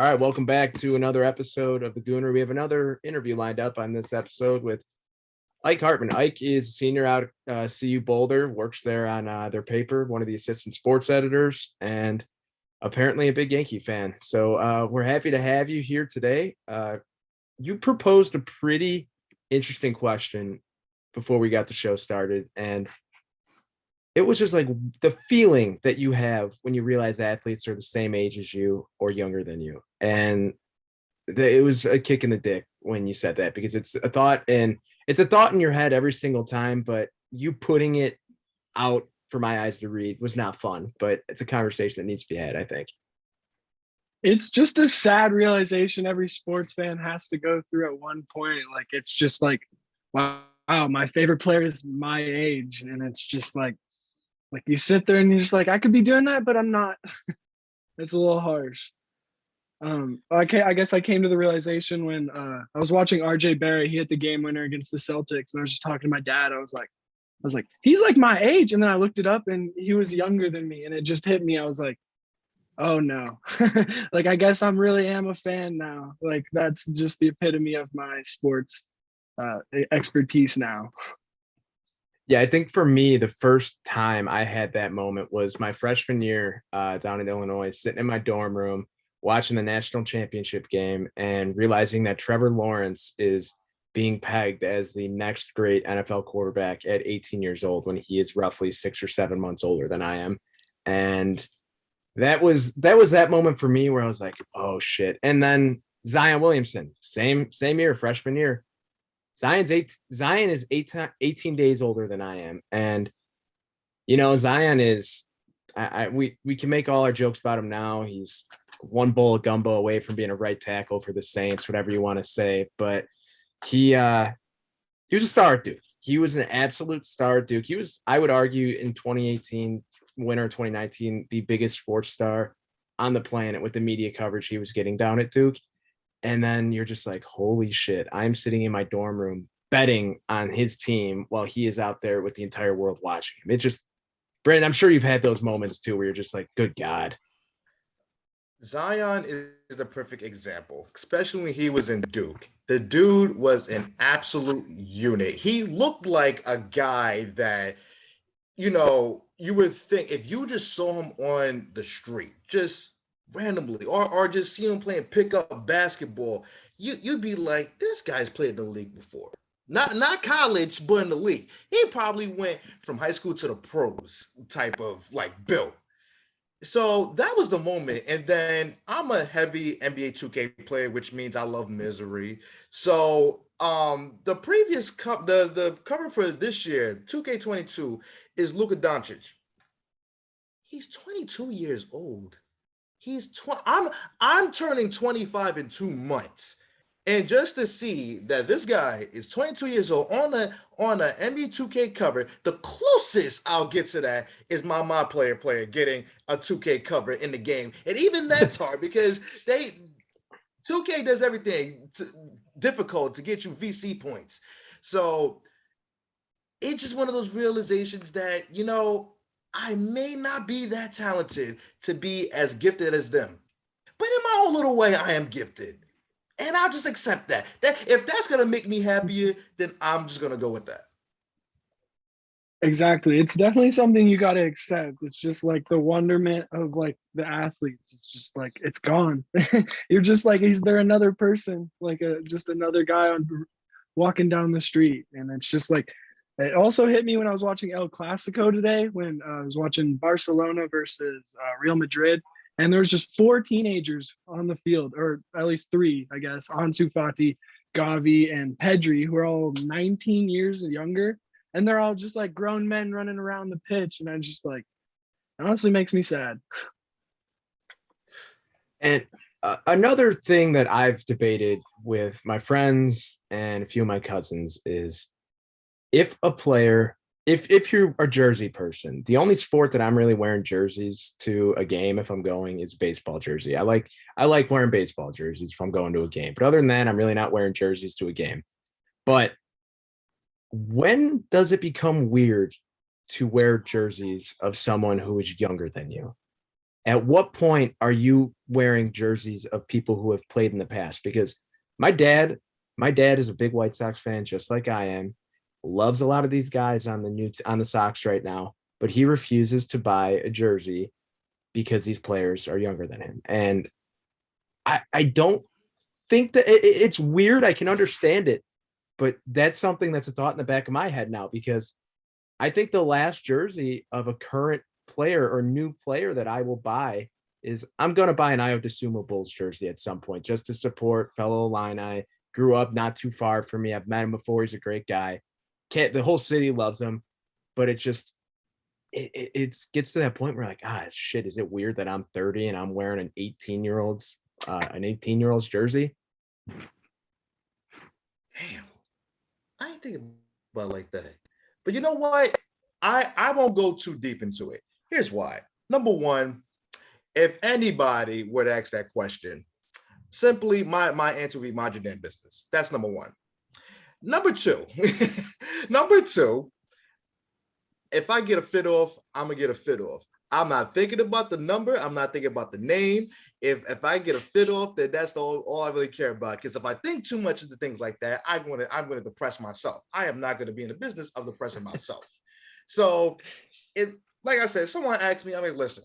All right, welcome back to another episode of the Goonery. We have another interview lined up on this episode with Ike Hartman. Ike is a senior out at CU Boulder, works there on their paper, one of the assistant sports editors, and apparently a big Yankee fan. So we're happy to have you here today. You proposed a pretty interesting question before we got the show started, and it was just like the feeling that you have when you realize athletes are the same age as you or younger than you. And it was a kick in the dick when you said that, because it's a thought in your head every single time, but you putting it out for my eyes to read was not fun, but it's a conversation that needs to be had, I think. It's just a sad realization every sports fan has to go through at one point. Like, it's just like, wow, my favorite player is my age. And it's just like you sit there and you're just like, I could be doing that, but I'm not. It's a little harsh. I guess I came to the realization when I was watching RJ Barrett. He hit the game winner against the Celtics, and I was just talking to my dad. I was like, he's like my age. And then I looked it up, and he was younger than me, and it just hit me. I was like, oh no. Like, I guess I'm really am a fan now. Like, that's just the epitome of my sports expertise now. Yeah, I think for me, the first time I had that moment was my freshman year down in Illinois, sitting in my dorm room, watching the national championship game and realizing that Trevor Lawrence is being pegged as the next great NFL quarterback at 18 years old when he is roughly 6 or 7 months older than I am. And that was that moment for me where I was like, oh shit. And then Zion Williamson, same year, freshman year. Zion is 18 days older than I am. And, Zion is, we can make all our jokes about him now. He's one bowl of gumbo away from being a right tackle for the Saints, whatever you want to say. But he was a star at Duke. He was an absolute star at Duke. He was, I would argue, in 2018, winter 2019, the biggest sports star on the planet with the media coverage he was getting down at Duke. And then you're just like, holy shit, I'm sitting in my dorm room betting on his team while he is out there with the entire world watching him. It just, Brandon, I'm sure you've had those moments too, where you're just like, good God. Zion is the perfect example, especially when he was in Duke. The dude was an absolute unit. He looked like a guy that, you would think if you just saw him on the street, just randomly, or just see him playing pickup basketball, you'd be like, this guy's played in the league before. Not college, but in the league. He probably went from high school to the pros type of like build. So that was the moment. And then I'm a heavy NBA 2K player, which means I love misery. So the previous the cover for this year, 2K22, is Luka Doncic. He's 22 years old. I'm turning 25 in 2 months. And just to see that this guy is 22 years old on a NBA 2K cover, the closest I'll get to that is my player getting a 2K cover in the game. And even that's hard because 2K does everything difficult to get you VC points. So it's just one of those realizations that, I may not be that talented to be as gifted as them. But in my own little way, I am gifted. And I'll just accept that. That if that's going to make me happier, then I'm just going to go with that. Exactly. It's definitely something you got to accept. It's just like the wonderment of like the athletes. It's just like, it's gone. You're just like, they're another person, like just another guy walking down the street. And it's just like, it also hit me when I was watching El Clasico today, when I was watching Barcelona versus Real Madrid. And there was just 4 teenagers on the field, or at least 3, I guess, Ansu Fati, Gavi, and Pedri, who are all 19 years and younger. And they're all just like grown men running around the pitch. And I'm just like, it honestly makes me sad. And another thing that I've debated with my friends and a few of my cousins is if a player, if you're a jersey person, the only sport that I'm really wearing jerseys to a game if I'm going is baseball jersey. I like wearing baseball jerseys if I'm going to a game. But other than that, I'm really not wearing jerseys to a game. But when does it become weird to wear jerseys of someone who is younger than you? At what point are you wearing jerseys of people who have played in the past? Because my dad, my dad is a big White Sox fan, just like I am. Loves a lot of these guys on the Sox right now, but he refuses to buy a jersey because these players are younger than him. And I don't think that it's weird. I can understand it, but that's something that's a thought in the back of my head now because I think the last jersey of a current player or new player that I will buy is I'm going to buy an Io DeSumo Bulls jersey at some point just to support fellow Illini. Grew up not too far from me. I've met him before. He's a great guy. Can't, the whole city loves him, but it just it gets to that point where like, shit, is it weird that I'm 30 and I'm wearing an 18-year-old's jersey? Damn, I ain't thinking about it like that. But you know what? I won't go too deep into it. Here's why. Number one, if anybody would ask that question, simply my answer would be mind your damn business. That's number one. Number two, number two, if I get a fit off, I'm gonna get a fit off. I'm not thinking about the number. I'm not thinking about the name. If I get a fit off, then that's all I really care about. Because if I think too much into things like that, I'm gonna depress myself. I am not gonna be in the business of depressing myself. So, if like I said, if someone asks me, I'm like, listen,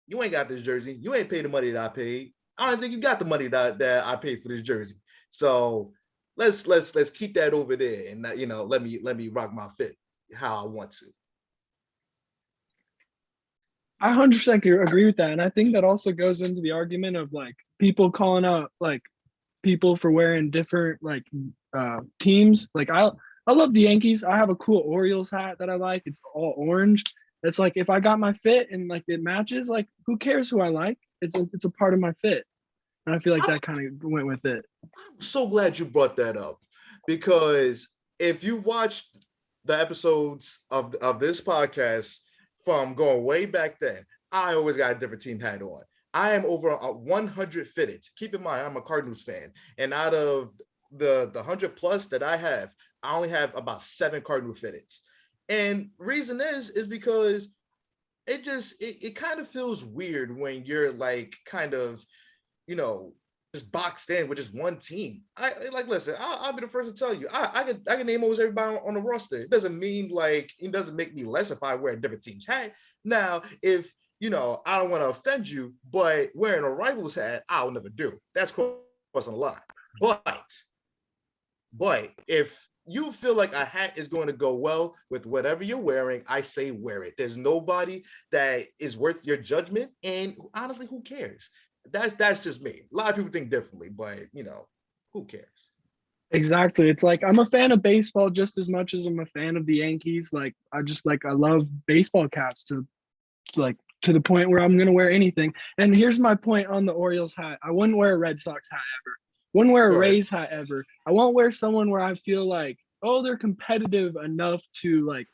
you ain't got this jersey. You ain't paid the money that I paid. I don't think you got the money that I paid for this jersey. So let's keep that over there and let me rock my fit how I want to. I 100% agree with that. And I think that also goes into the argument of like people calling out like people for wearing different like teams. Like I love the Yankees. I have a cool Orioles hat that I like. It's all orange. It's like if I got my fit and like it matches, like who cares who I like? It's a part of my fit. And I feel like that kind of went with it. I'm so glad you brought that up because if you watched the episodes of this podcast from going way back then, I always got a different team hat on. I am over 100 fitted. Keep in mind, I'm a Cardinals fan. And out of the 100 plus that I have, I only have about 7 Cardinal fitteds. And reason is because it kind of feels weird when you're like kind of, just boxed in with just one team. I like listen, I'll be the first to tell you. I can name almost everybody on the roster. It doesn't mean like it doesn't make me less if I wear a different team's hat. Now, if I don't want to offend you, but wearing a rival's hat, I'll never do. That's crossing the line. But if you feel like a hat is going to go well with whatever you're wearing, I say wear it. There's nobody that is worth your judgment, and honestly, who cares? That's just me. A lot of people think differently, but who cares? Exactly. It's like I'm a fan of baseball just as much as I'm a fan of the Yankees. Like I love baseball caps to the point where I'm gonna wear anything. And here's my point on the Orioles hat. I wouldn't wear a Red Sox hat ever. Wouldn't wear a Rays hat ever. I won't wear someone where I feel like, oh, they're competitive enough to like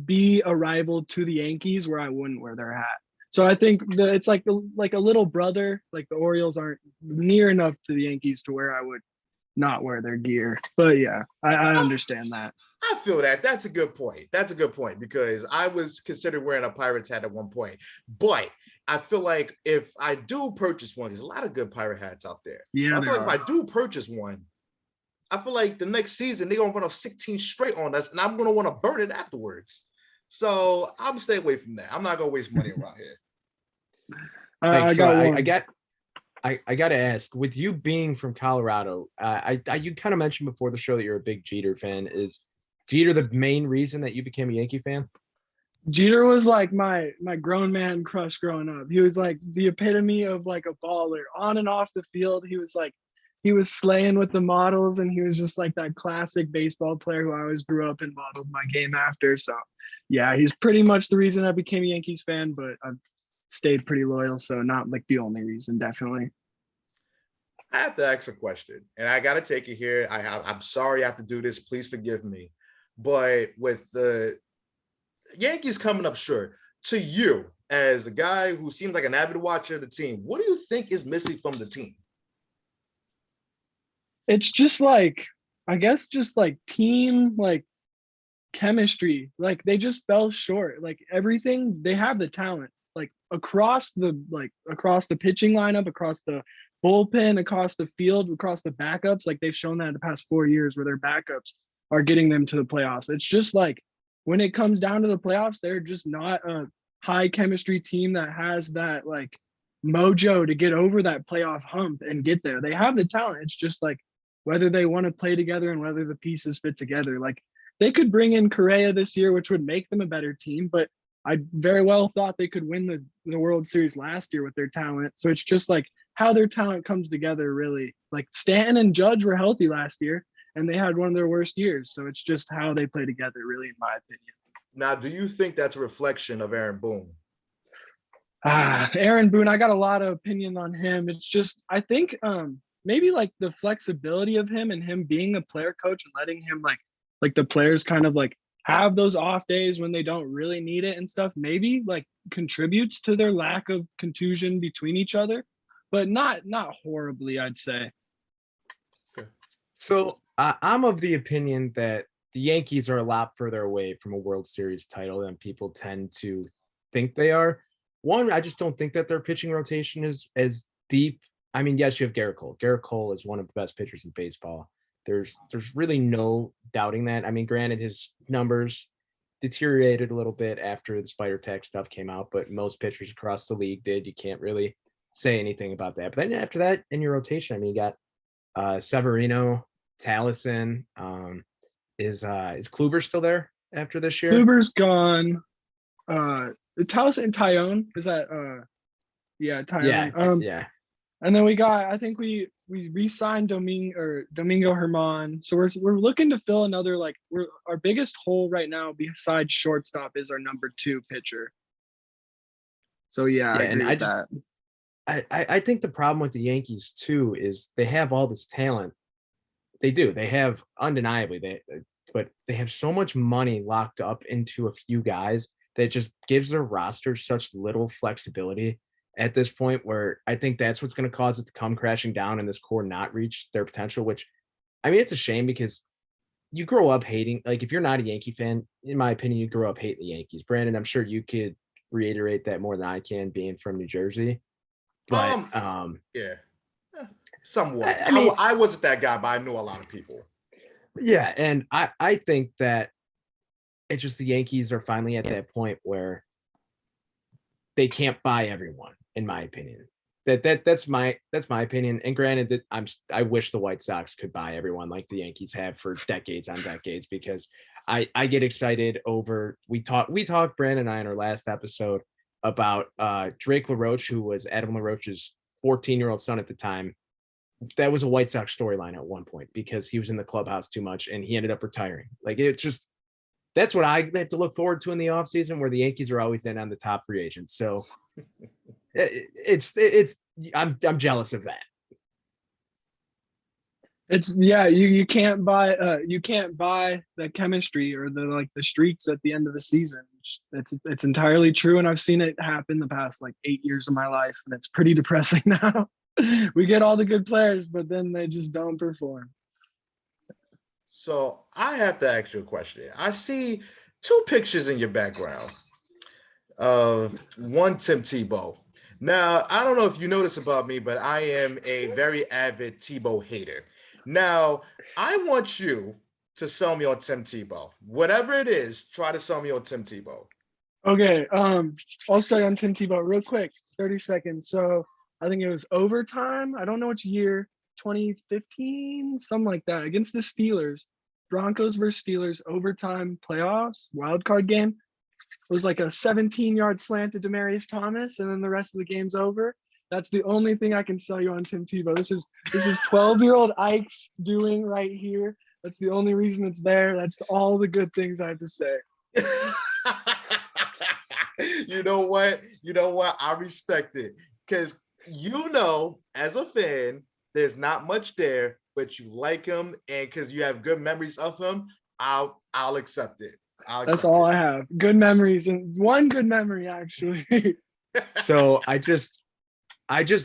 be a rival to the Yankees where I wouldn't wear their hat. So I think it's like a little brother. Like the Orioles aren't near enough to the Yankees to where I would not wear their gear. But yeah, I understand that. I feel that. That's a good point. That's a good point because I was considering wearing a Pirates hat at one point. But I feel like if I do purchase one, there's a lot of good pirate hats out there. Yeah, I feel like if I do purchase one, I feel like the next season they're gonna run off 16 straight on us, and I'm gonna want to burn it afterwards. So I'm stay away from that. I'm not gonna waste money around here. I got to ask, with you being from Colorado, you kind of mentioned before the show that you're a big Jeter fan. Is Jeter the main reason that you became a Yankee fan? Jeter was like my grown man crush growing up. He was like the epitome of like a baller on and off the field. He was slaying with the models, and he was just like that classic baseball player who I always grew up and modeled my game after. So yeah, he's pretty much the reason I became a Yankees fan, but I've stayed pretty loyal. So not like the only reason, definitely. I have to ask a question, and I got to take it here. I'm sorry I have to do this. Please forgive me. But with the Yankees coming up short, to you, as a guy who seems like an avid watcher of the team, what do you think is missing from the team? It's just like, I guess just like team, like chemistry. Like they just fell short. Like everything, they have the talent. like across the pitching lineup, across the bullpen, across the field, across the backups. Like they've shown that in the past 4 years where their backups are getting them to the playoffs. It's just like when it comes down to the playoffs, they're just not a high chemistry team that has that like mojo to get over that playoff hump and get there. They have the talent. It's just like whether they want to play together and whether the pieces fit together. Like they could bring in Correa this year, which would make them a better team, but I very well thought they could win the World Series last year with their talent. So it's just like how their talent comes together, really. Like Stanton and Judge were healthy last year, and they had one of their worst years. So it's just how they play together, really, in my opinion. Now, do you think that's a reflection of Aaron Boone? Aaron Boone, I got a lot of opinion on him. It's just, I think maybe like the flexibility of him and him being a player coach and letting him like the players kind of like have those off days when they don't really need it and stuff, maybe like contributes to their lack of contusion between each other, but not horribly, I'd say. So I'm of the opinion that the Yankees are a lot further away from a World Series title than people tend to think they are. One, I just don't think that their pitching rotation is as deep. I mean, yes, you have Garrett Cole. Garrett Cole is one of the best pitchers in baseball. There's really no doubting that. I mean, granted, his numbers deteriorated a little bit after the spider tech stuff came out, but most pitchers across the league did. You can't really say anything about that. But then after that, in your rotation, I mean, you got Severino, Taliesin. Is Kluber still there after this year? Kluber's gone. Taliesin and Tyone, is that Tyone. Yeah. And then I think we re-signed Domingo Herman. So we're looking to fill another, like, our biggest hole right now besides shortstop is our number 2 pitcher. So yeah, I agree with that. I think the problem with the Yankees too is they have all this talent. They do. They have undeniably but they have so much money locked up into a few guys that just gives their roster such little flexibility at this point, where I think that's what's going to cause it to come crashing down and this core not reach their potential, which, I mean, it's a shame because you grow up hating, like if you're not a Yankee fan, in my opinion, you grow up hating the Yankees. Brandon, I'm sure you could reiterate that more than I can, being from New Jersey. But yeah, somewhat. I mean, I wasn't that guy, but I knew a lot of people. Yeah, and I think that it's just the Yankees are finally at that point where they can't buy everyone, in my opinion. That's my opinion. And granted that I wish the White Sox could buy everyone like the Yankees have for decades on decades, because I get excited over we talked Brandon and I in our last episode about Drake LaRoche, who was Adam LaRoche's 14-year-old son at the time. That was a White Sox storyline at one point because he was in the clubhouse too much and he ended up retiring. Like, it's just, that's what I have to look forward to in the offseason, where the Yankees are always in on the top free agents. So I'm jealous of that. You can't buy the chemistry or the streaks at the end of the season. It's entirely true, and I've seen it happen the past 8 years of my life, and it's pretty depressing now. We get all the good players, but then they just don't perform. So I have to ask you a question. I see 2 pictures in your background of one Tim Tebow. Now, I don't know if you know this about me, but I am a very avid Tebow hater. Now, I want you to sell me on Tim Tebow. Whatever it is, try to sell me on Tim Tebow. Okay, I'll start on Tim Tebow real quick, 30 seconds. So I think it was overtime. I don't know which year, 2015, something like that, against the Steelers. Broncos versus Steelers, overtime playoffs, wild card game. It was like a 17-yard slant to Demaryius Thomas, and then the rest of the game's over. That's the only thing I can sell you on Tim Tebow. This is 12-year-old Ike's doing right here. That's the only reason it's there. That's all the good things I have to say. You know what? I respect it, because as a fan, there's not much there, but you like him, and because you have good memories of him, I'll accept it. That's all I have. Good memories, and one good memory actually. So I just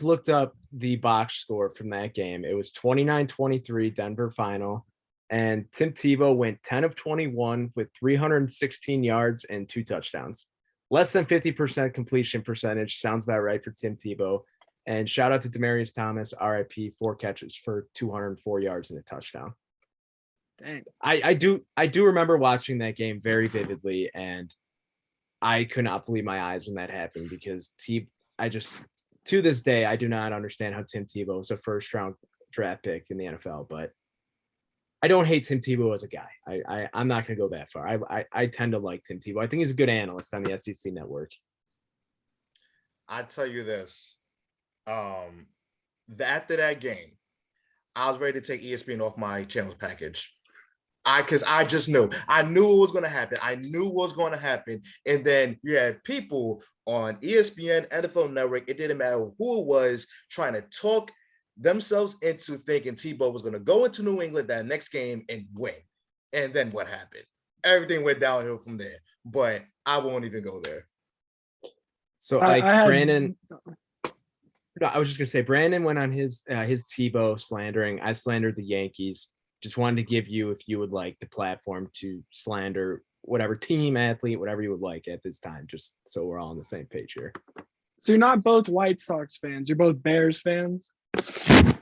looked up the box score from that game. It was 29-23 Denver final, and Tim Tebow went 10 of 21 with 316 yards and 2 touchdowns. less than 50% completion percentage. Sounds about right for Tim Tebow. And shout out to Demaryius Thomas, RIP, 4 catches for 204 yards and a touchdown. Dang. I do remember watching that game very vividly, and I could not believe my eyes when that happened because to this day, I do not understand how Tim Tebow was a first round draft pick in the NFL, but I don't hate Tim Tebow as a guy. I'm not going to go that far. I tend to like Tim Tebow. I think he's a good analyst on the SEC network. I tell you this, after that game, I was ready to take ESPN off my channels package. Because I just knew. I knew what was going to happen. I knew what was going to happen. And then you had people on ESPN, NFL Network, it didn't matter who it was, trying to talk themselves into thinking Tebow was going to go into New England that next game and win. And then what happened? Everything went downhill from there. But I won't even go there. So Brandon, no, I was just gonna say Brandon went on his Tebow slandering. I slandered the Yankees. Just wanted to give you, if you would like, the platform to slander whatever team, athlete, whatever you would like at this time, just so we're all on the same page here. So you're not both White Sox fans. You're both Bears fans?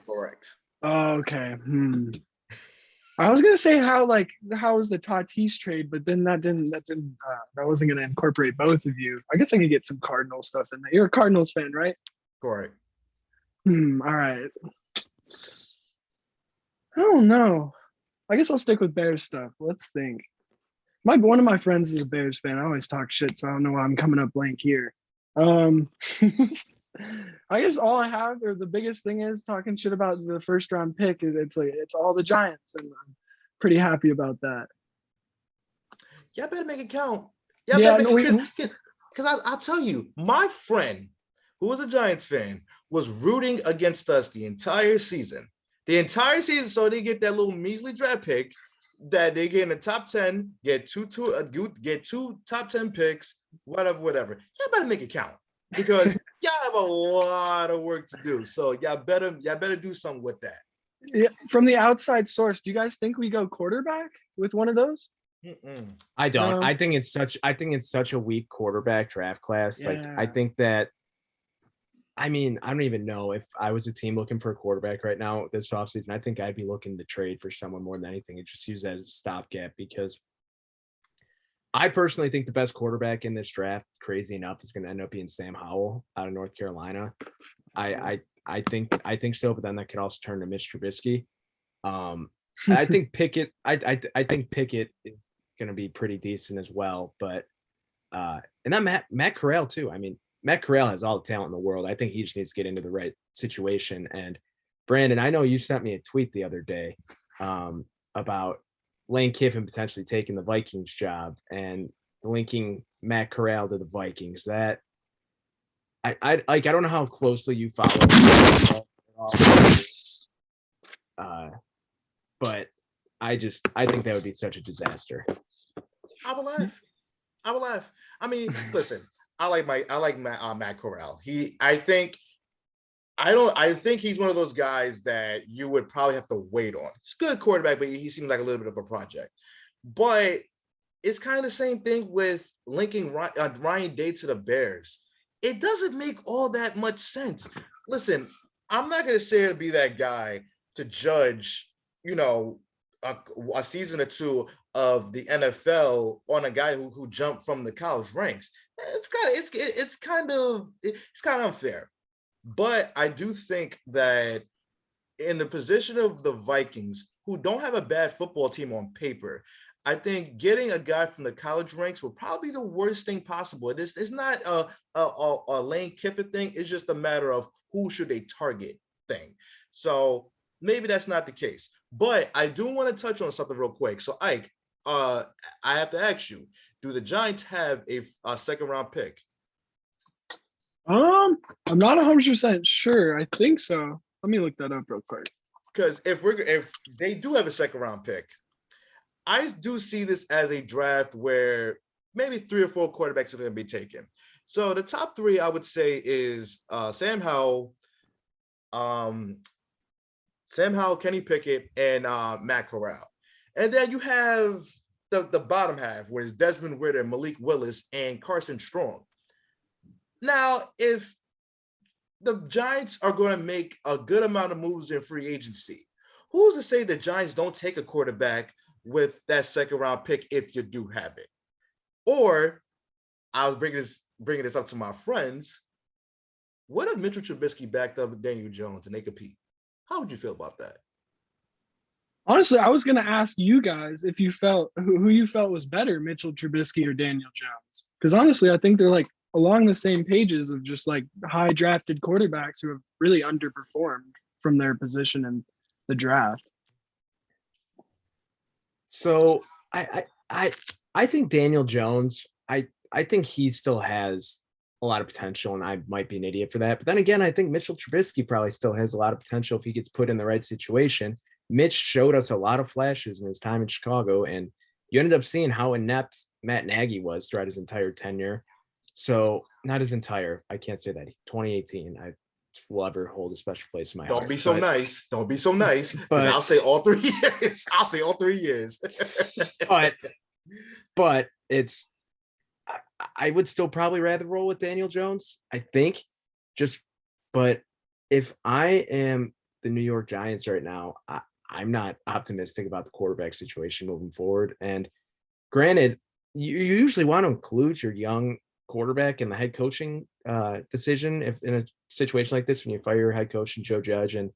Correct. Oh, okay. I was gonna say how was the Tatis trade, but then that wasn't gonna incorporate both of you. I guess I could get some Cardinal stuff in there. You're a Cardinals fan, right? Correct. All right. I don't know. I guess I'll stick with Bears stuff. Let's think. One of my friends is a Bears fan. I always talk shit, so I don't know why I'm coming up blank here. I guess all I have, or the biggest thing is talking shit about the first round pick. It's all the Giants, and I'm pretty happy about that. Y'all better make it count. Because I'll tell you, my friend who was a Giants fan was rooting against us the entire season. So they get that little measly draft pick that they get in the top 10, get two top 10 picks, whatever. Y'all better make it count because y'all have a lot of work to do. So y'all better do something with that. Yeah, from the outside source, do you guys think we go quarterback with one of those? I don't. I think it's such a weak quarterback draft class. Yeah. Like I think that. I mean, I don't even know if I was a team looking for a quarterback right now this offseason. I think I'd be looking to trade for someone more than anything and just use that as a stopgap because I personally think the best quarterback in this draft, crazy enough, is going to end up being Sam Howell out of North Carolina. I think so, but then that could also turn to Mitch Trubisky. I think Pickett. I think Pickett is going to be pretty decent as well, but and then Matt Corral too. I mean, Matt Corral has all the talent in the world. I think he just needs to get into the right situation. And Brandon, I know you sent me a tweet the other day about Lane Kiffin potentially taking the Vikings job and linking Matt Corral to the Vikings. That I don't know how closely you follow, but I think that would be such a disaster. I will laugh. I mean, listen. I like Matt Corral. I think he's one of those guys that you would probably have to wait on. He's a good quarterback, but he seems like a little bit of a project. But it's kind of the same thing with linking Ryan Day to the Bears. It doesn't make all that much sense. Listen, I'm not going to say to be that guy to judge, a season or two of the NFL on a guy who jumped from the college ranks. It's kind of unfair. But I do think that in the position of the Vikings, who don't have a bad football team on paper, I think getting a guy from the college ranks would probably be the worst thing possible. It's not a Lane Kiffin thing. It's just a matter of who should they target thing. So maybe that's not the case. But I do want to touch on something real quick. So, Ike, I have to ask you, do the Giants have a second round pick? I'm not 100% sure. I think so. Let me look that up real quick. Because if they do have a second round pick, I do see this as a draft where maybe 3 or 4 quarterbacks are going to be taken. So the top 3 I would say is Sam Howell, Kenny Pickett, and Matt Corral. And then you have the bottom half, where it's Desmond Ridder, Malik Willis, and Carson Strong. Now, if the Giants are going to make a good amount of moves in free agency, who's to say the Giants don't take a quarterback with that second round pick if you do have it? Or I was bringing this up to my friends. What if Mitchell Trubisky backed up Daniel Jones and they compete? How would you feel about that? Honestly, I was going to ask you guys if you felt who you felt was better, Mitchell Trubisky or Daniel Jones. Because honestly, I think they're like along the same pages of just like high drafted quarterbacks who have really underperformed from their position in the draft. So I think Daniel Jones, I think he still has a lot of potential, and I might be an idiot for that. But then again, I think Mitchell Trubisky probably still has a lot of potential if he gets put in the right situation. Mitch showed us a lot of flashes in his time in Chicago, and you ended up seeing how inept Matt Nagy was throughout his entire tenure. So not his entire, I can't say that. 2018, I will ever hold a special place in my heart. Don't be so nice. Don't be so nice. Because I'll say all 3 years. I'll say all 3 years. but it's, I would still probably rather roll with Daniel Jones, I think. But if I am the New York Giants right now, I'm not optimistic about the quarterback situation moving forward. And granted, you usually want to include your young quarterback in the head coaching decision if in a situation like this, when you fire your head coach and Joe Judge, and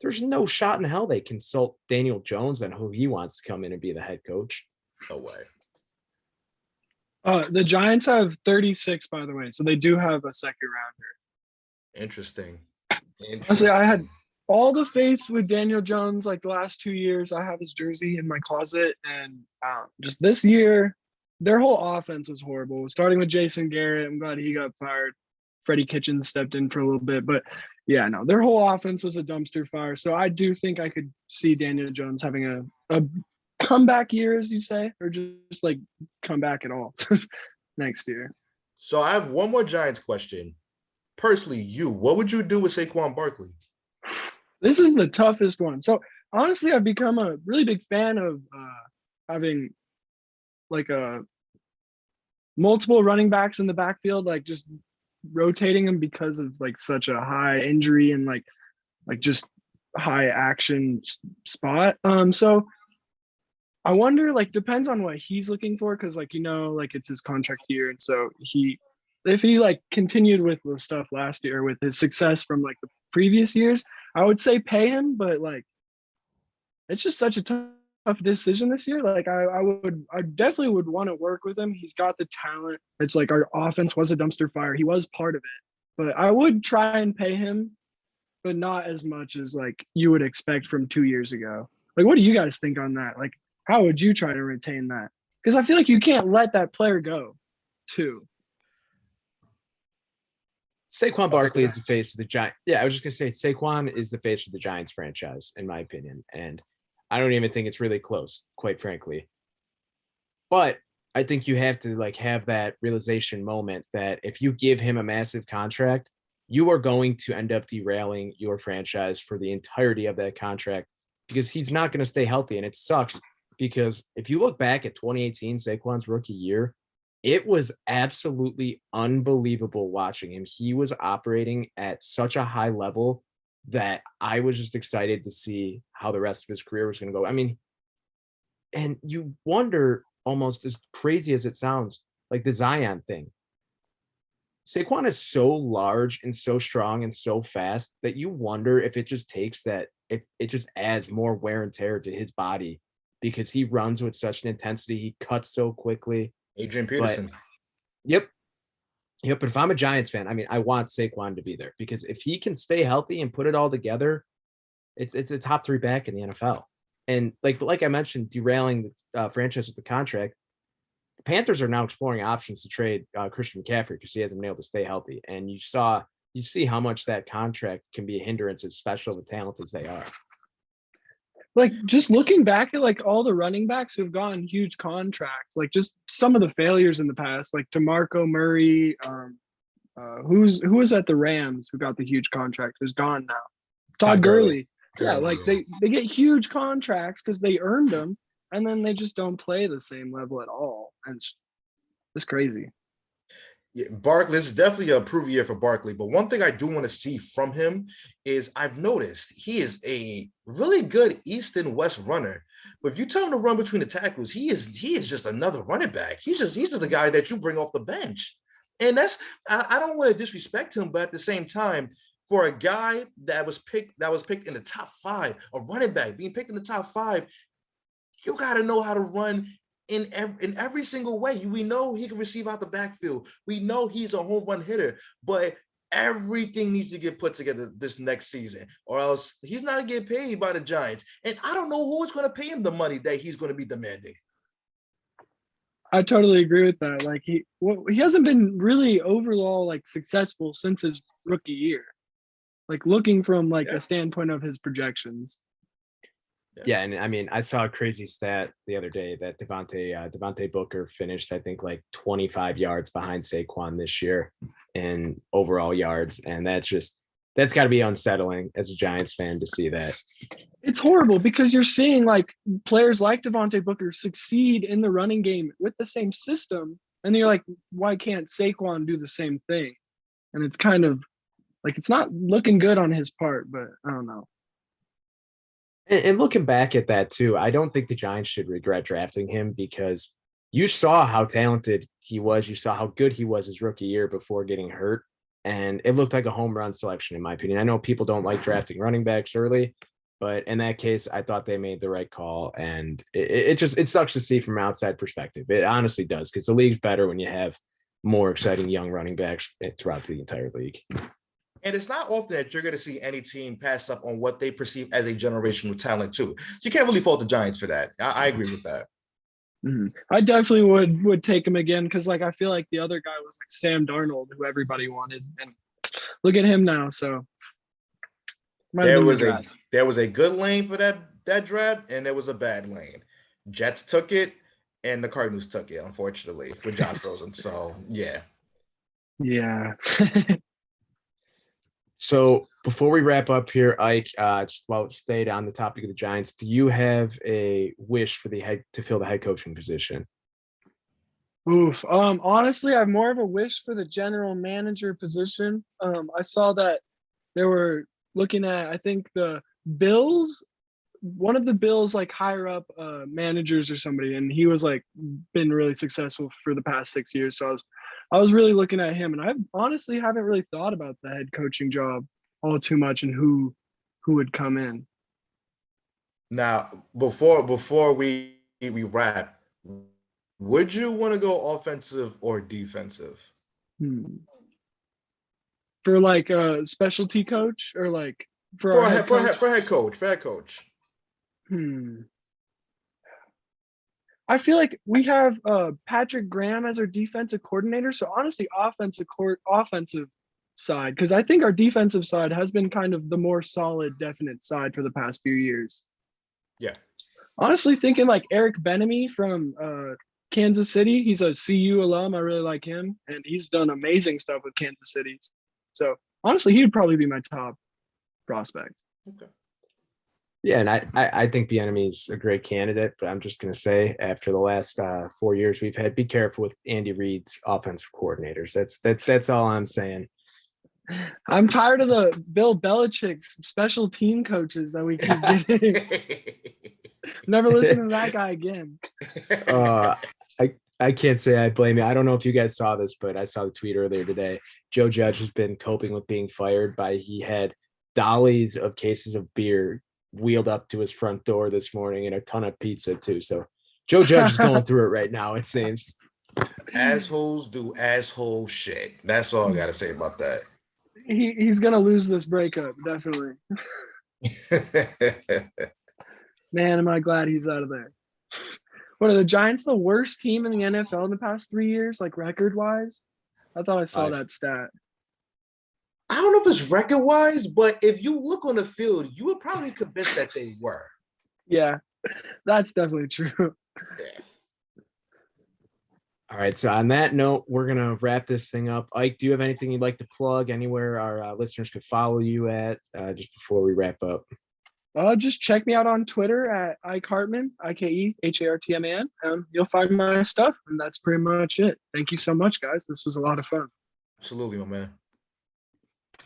there's no shot in hell they consult Daniel Jones on who he wants to come in and be the head coach. No way. The Giants have 36, by the way, so they do have a second rounder. Interesting. Honestly, I had all the faith with Daniel Jones like the last 2 years. I have his jersey in my closet, and just this year, their whole offense was horrible. Starting with Jason Garrett, I'm glad he got fired. Freddie Kitchens stepped in for a little bit, but yeah, no, their whole offense was a dumpster fire. So I do think I could see Daniel Jones having a comeback year, as you say, or just like come back at all next year. So I have one more Giants question. Personally, what would you do with Saquon Barkley? This is the toughest one. So honestly, I've become a really big fan of having like multiple running backs in the backfield, like just rotating them because of like such a high injury and like just high action spot. So I wonder, like, depends on what he's looking for, because like, like it's his contract year, and so if he like continued with the stuff last year with his success from like the previous years, I would say pay him, but like it's just such a tough decision this year. Like I definitely would want to work with him. He's got the talent. It's like our offense was a dumpster fire. He was part of it, but I would try and pay him, but not as much as like you would expect from 2 years ago. Like, what do you guys think on that? Like, how would you try to retain that? Because I feel like you can't let that player go too. Saquon Barkley is the face of the Giants. Yeah, I was just going to say Saquon is the face of the Giants franchise, in my opinion. And I don't even think it's really close, quite frankly. But I think you have to like have that realization moment that if you give him a massive contract, you are going to end up derailing your franchise for the entirety of that contract, because he's not going to stay healthy. And it sucks, because if you look back at 2018, Saquon's rookie year, it was absolutely unbelievable watching him. He was operating at such a high level that I was just excited to see how the rest of his career was going to go. I mean, and you wonder, almost as crazy as it sounds, like the Zion thing. Saquon is so large and so strong and so fast that you wonder if it just takes that, if it just adds more wear and tear to his body, because he runs with such an intensity. He cuts so quickly. Adrian Peterson. Yep. But if I'm a Giants fan, I mean, I want Saquon to be there, because if he can stay healthy and put it all together, it's a top 3 back in the NFL. And like I mentioned, derailing the franchise with the contract, the Panthers are now exploring options to trade Christian McCaffrey because he hasn't been able to stay healthy. And you see how much that contract can be a hindrance, as special of a talent as they are. Like, just looking back at like all the running backs who've gotten huge contracts, like just some of the failures in the past, like DeMarco Murray, who was at the Rams who got the huge contract, who's gone now. Todd Gurley. Yeah, like they get huge contracts because they earned them, and then they just don't play the same level at all. And it's crazy. Yeah, Barkley, this is definitely a prove year for Barkley. But one thing I do want to see from him is I've noticed he is a really good east and west runner. But if you tell him to run between the tackles, he is just another running back. He's just the guy that you bring off the bench. And I don't want to disrespect him, but at the same time, for a guy that was picked in the top 5, a running back being picked in the top 5, you got to know how to run in every single way. We know he can receive out the backfield. We know he's a home run hitter, but everything needs to get put together this next season, or else he's not getting paid by the Giants. And I don't know who is going to pay him the money that he's going to be demanding. I totally agree with that. Like he hasn't been really overall like successful since his rookie year. Like looking from like a standpoint of his projections. Yeah, and I mean, I saw a crazy stat the other day that Devontae Booker finished, I think, like 25 yards behind Saquon this year in overall yards, and that's got to be unsettling as a Giants fan to see that. It's horrible because you're seeing like players like Devontae Booker succeed in the running game with the same system, and you're like, why can't Saquon do the same thing? And it's kind of like it's not looking good on his part, but I don't know. And looking back at that too, I don't think the Giants should regret drafting him because you saw how talented he was. You saw how good he was his rookie year before getting hurt. And it looked like a home run selection, in my opinion. I know people don't like drafting running backs early, but in that case, I thought they made the right call. And it sucks to see from an outside perspective. It honestly does, because the league's better when you have more exciting young running backs throughout the entire league. And it's not often that you're going to see any team pass up on what they perceive as a generational talent too. So you can't really fault the Giants for that. I agree with that. Mm-hmm. I definitely would take him again because like I feel like the other guy was like Sam Darnold, who everybody wanted, and look at him now. So there was a good lane for that draft, and there was a bad lane. Jets took it, and the Cardinals took it, unfortunately, with Josh Rosen. So yeah. So before we wrap up here, Ike, just while we stayed on the topic of the Giants, do you have a wish for to fill the head coaching position? Oof. Honestly, I have more of a wish for the general manager position. I saw that they were looking at, I think the Bills, one of the Bills like higher up managers or somebody, and he was like been really successful for the past 6 years. So I was really looking at him, and I honestly haven't really thought about the head coaching job all too much and who would come in. Now, before we wrap, would you want to go offensive or defensive? For like a specialty coach or like for head coach? I feel like we have Patrick Graham as our defensive coordinator. So honestly, offensive side, because I think our defensive side has been kind of the more solid, definite side for the past few years. Yeah. Honestly, thinking like Eric Bieniemy from Kansas City. He's a CU alum. I really like him, and he's done amazing stuff with Kansas City. So honestly, he would probably be my top prospect. Okay. Yeah, and I think Bieniemy is a great candidate, but I'm just going to say after the last 4 years we've had, be careful with Andy Reid's offensive coordinators. That's all I'm saying. I'm tired of the Bill Belichick's special team coaches that we keep getting. Never listen to that guy again. I can't say I blame you. I don't know if you guys saw this, but I saw the tweet earlier today. Joe Judge has been coping with being fired he had dollies of cases of beer wheeled up to his front door this morning and a ton of pizza too. So Joe Judge is going through it right now, it seems. Assholes do asshole shit. That's all I got to say about that. He's going to lose this breakup, definitely. Man, am I glad he's out of there. What, are the Giants the worst team in the NFL in the past 3 years, like record-wise? I thought I saw that stat. I don't know if it's record-wise, but if you look on the field, you would probably be convinced that they were. Yeah, that's definitely true. Yeah. All right, so on that note, we're going to wrap this thing up. Ike, do you have anything you'd like to plug, anywhere our listeners could follow you at just before we wrap up? Just check me out on Twitter at Ike Hartman, IkeHartman. You'll find my stuff, and that's pretty much it. Thank you so much, guys. This was a lot of fun. Absolutely, my man.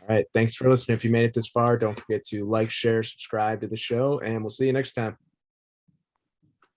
All right. Thanks for listening. If you made it this far, don't forget to like, share, subscribe to the show, and we'll see you next time.